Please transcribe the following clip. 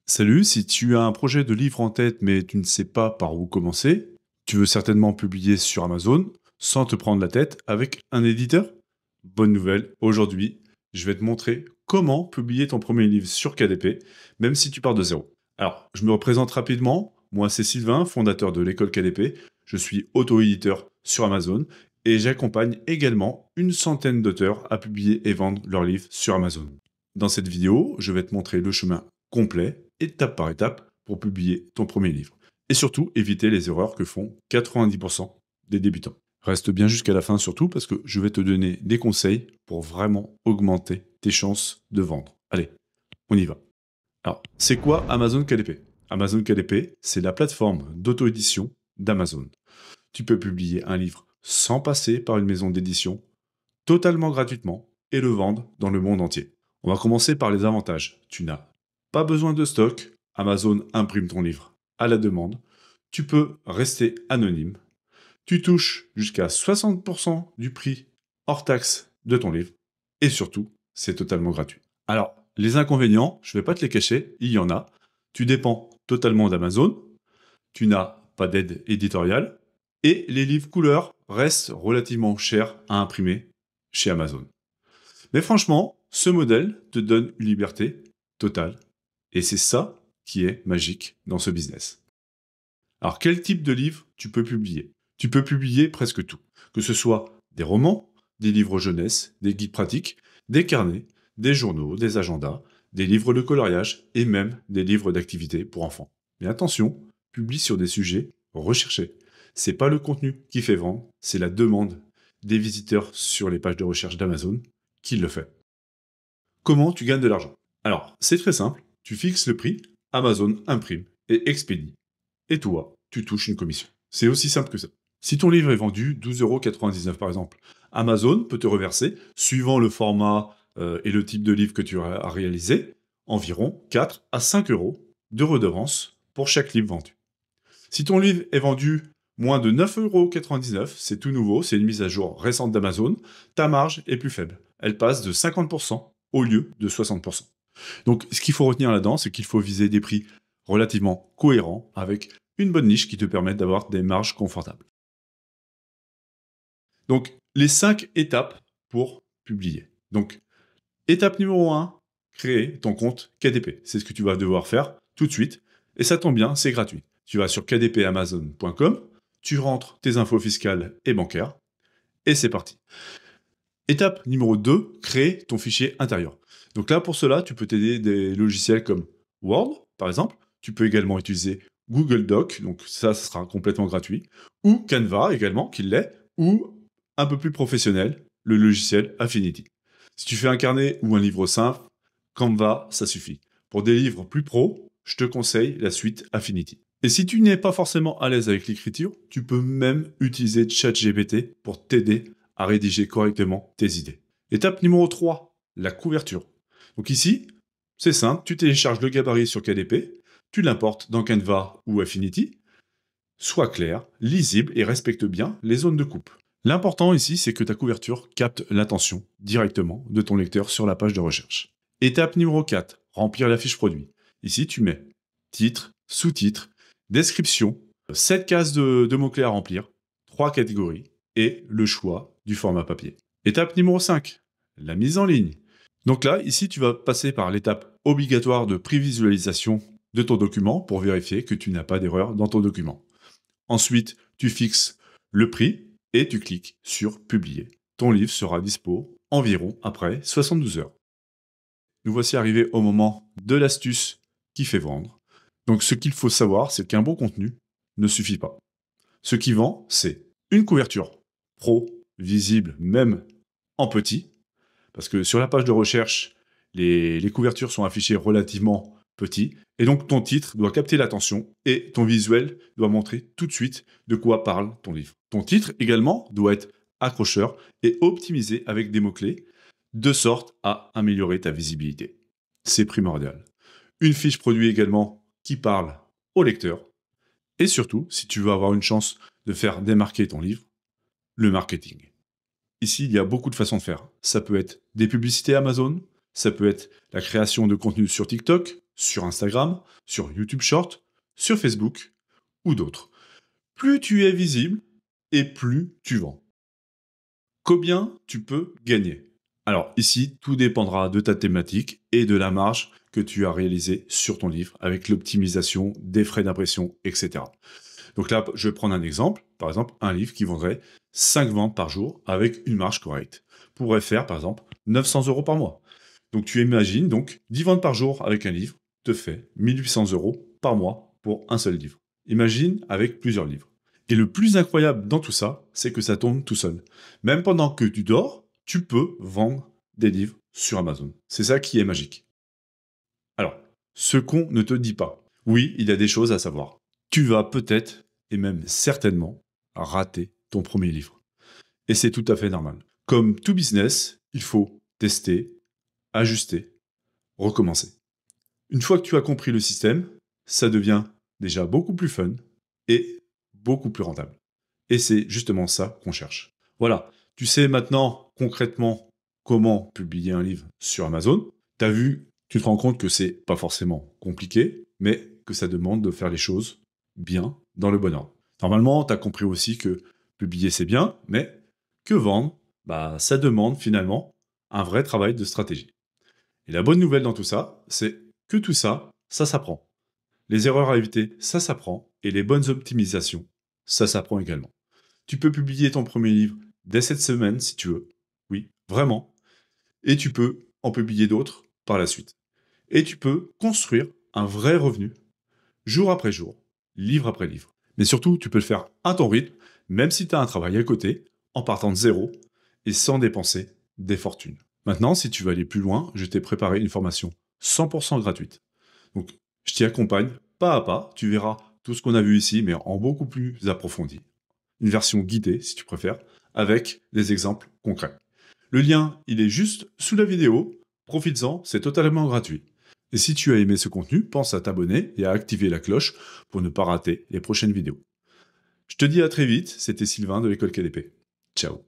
Salut, si tu as un projet de livre en tête mais tu ne sais pas par où commencer, tu veux certainement publier sur Amazon sans te prendre la tête avec un éditeur? Bonne nouvelle, aujourd'hui, je vais te montrer comment publier ton premier livre sur KDP, même si tu pars de zéro. Alors, je me représente rapidement, moi c'est Sylvain, fondateur de l'école KDP, je suis auto-éditeur sur Amazon et j'accompagne également une centaine d'auteurs à publier et vendre leurs livres sur Amazon. Dans cette vidéo, je vais te montrer le chemin complet, étape par étape, pour publier ton premier livre. Et surtout, éviter les erreurs que font 90% des débutants. Reste bien jusqu'à la fin surtout parce que je vais te donner des conseils pour vraiment augmenter tes chances de vendre. Allez, on y va. Alors, c'est quoi Amazon KDP? Amazon KDP, c'est la plateforme d'auto-édition d'Amazon. Tu peux publier un livre sans passer par une maison d'édition, totalement gratuitement, et le vendre dans le monde entier. On va commencer par les avantages. Tu n'as pas besoin de stock, Amazon imprime ton livre à la demande, tu peux rester anonyme, tu touches jusqu'à 60% du prix hors taxe de ton livre, et surtout, c'est totalement gratuit. Alors, les inconvénients, je ne vais pas te les cacher, il y en a. Tu dépends totalement d'Amazon, tu n'as pas d'aide éditoriale, et les livres couleurs restent relativement chers à imprimer chez Amazon. Mais franchement, ce modèle te donne une liberté totale. Et c'est ça qui est magique dans ce business. Alors, quel type de livre tu peux publier? Tu peux publier presque tout. Que ce soit des romans, des livres jeunesse, des guides pratiques, des carnets, des journaux, des agendas, des livres de coloriage et même des livres d'activités pour enfants. Mais attention, publie sur des sujets recherchés. C'est pas le contenu qui fait vendre, c'est la demande des visiteurs sur les pages de recherche d'Amazon qui le fait. Comment tu gagnes de l'argent? Alors, c'est très simple. Tu fixes le prix, Amazon imprime et expédie. Et toi, tu touches une commission. C'est aussi simple que ça. Si ton livre est vendu 12,99 € par exemple, Amazon peut te reverser, suivant le format et le type de livre que tu as réalisé, environ 4 à 5 euros de redevance pour chaque livre vendu. Si ton livre est vendu moins de 9,99 €, c'est tout nouveau, c'est une mise à jour récente d'Amazon, ta marge est plus faible. Elle passe de 50% au lieu de 60%. Donc, ce qu'il faut retenir là-dedans, c'est qu'il faut viser des prix relativement cohérents avec une bonne niche qui te permette d'avoir des marges confortables. Donc, les 5 étapes pour publier. Donc, étape numéro 1, créer ton compte KDP. C'est ce que tu vas devoir faire tout de suite. Et ça tombe bien, c'est gratuit. Tu vas sur kdpamazon.com, tu rentres tes infos fiscales et bancaires, et c'est parti. Étape numéro 2, créer ton fichier intérieur. Donc là, pour cela, tu peux t'aider des logiciels comme Word, par exemple. Tu peux également utiliser Google Doc, donc ça sera complètement gratuit. Ou Canva également, qui l'est. Ou, un peu plus professionnel, le logiciel Affinity. Si tu fais un carnet ou un livre simple, Canva, ça suffit. Pour des livres plus pro, je te conseille la suite Affinity. Et si tu n'es pas forcément à l'aise avec l'écriture, tu peux même utiliser ChatGPT pour t'aider à rédiger correctement tes idées. Étape numéro 3, la couverture. Donc ici, c'est simple, tu télécharges le gabarit sur KDP, tu l'importes dans Canva ou Affinity, sois clair, lisible et respecte bien les zones de coupe. L'important ici, c'est que ta couverture capte l'attention directement de ton lecteur sur la page de recherche. Étape numéro 4, remplir la fiche produit. Ici, tu mets titre, sous-titre, description, 7 cases de mots-clés à remplir, 3 catégories et le choix du format papier. Étape numéro 5, la mise en ligne. Donc là, ici, tu vas passer par l'étape obligatoire de prévisualisation de ton document pour vérifier que tu n'as pas d'erreur dans ton document. Ensuite, tu fixes le prix et tu cliques sur publier. Ton livre sera dispo environ après 72 heures. Nous voici arrivés au moment de l'astuce qui fait vendre. Donc ce qu'il faut savoir, c'est qu'un bon contenu ne suffit pas. Ce qui vend, c'est une couverture pro, visible même en petit, parce que sur la page de recherche, les couvertures sont affichées relativement petits, et donc ton titre doit capter l'attention et ton visuel doit montrer tout de suite de quoi parle ton livre. Ton titre également doit être accrocheur et optimisé avec des mots-clés, de sorte à améliorer ta visibilité. C'est primordial. Une fiche produit également qui parle au lecteur, et surtout, si tu veux avoir une chance de faire démarquer ton livre, le marketing. Ici, il y a beaucoup de façons de faire. Ça peut être des publicités Amazon, ça peut être la création de contenu sur TikTok sur Instagram, sur YouTube Short, sur Facebook ou d'autres. Plus tu es visible et plus tu vends. Combien tu peux gagner? Alors ici, tout dépendra de ta thématique et de la marge que tu as réalisée sur ton livre avec l'optimisation des frais d'impression, etc. Donc là, je vais prendre un exemple. Par exemple, un livre qui vendrait 5 ventes par jour avec une marge correcte pourrait faire, par exemple, 900 € par mois. Donc tu imagines, donc 10 ventes par jour avec un livre te fait 1800 € par mois pour un seul livre. Imagine avec plusieurs livres. Et le plus incroyable dans tout ça, c'est que ça tourne tout seul. Même pendant que tu dors, tu peux vendre des livres sur Amazon. C'est ça qui est magique. Alors, ce qu'on ne te dit pas. Oui, il y a des choses à savoir. Tu vas peut-être, et même certainement, rater ton premier livre. Et c'est tout à fait normal. Comme tout business, il faut tester, ajuster, recommencer. Une fois que tu as compris le système, ça devient déjà beaucoup plus fun et beaucoup plus rentable. Et c'est justement ça qu'on cherche. Voilà, tu sais maintenant concrètement comment publier un livre sur Amazon. Tu as vu, tu te rends compte que c'est pas forcément compliqué, mais que ça demande de faire les choses bien, dans le bon ordre. Normalement, tu as compris aussi que publier c'est bien, mais que vendre, ça demande finalement un vrai travail de stratégie. Et la bonne nouvelle dans tout ça, c'est que tout ça, ça s'apprend. Les erreurs à éviter, ça s'apprend, et les bonnes optimisations, ça s'apprend également. Tu peux publier ton premier livre dès cette semaine si tu veux. Oui, vraiment. Et tu peux en publier d'autres par la suite. Et tu peux construire un vrai revenu, jour après jour, livre après livre. Mais surtout, tu peux le faire à ton rythme, même si tu as un travail à côté, en partant de zéro et sans dépenser des fortunes. Maintenant, si tu veux aller plus loin, je t'ai préparé une formation 100% gratuite. Donc, je t'y accompagne pas à pas. Tu verras tout ce qu'on a vu ici, mais en beaucoup plus approfondi. Une version guidée, si tu préfères, avec des exemples concrets. Le lien, il est juste sous la vidéo. Profites-en, c'est totalement gratuit. Et si tu as aimé ce contenu, pense à t'abonner et à activer la cloche pour ne pas rater les prochaines vidéos. Je te dis à très vite, c'était Sylvain de l'école KDP. Ciao.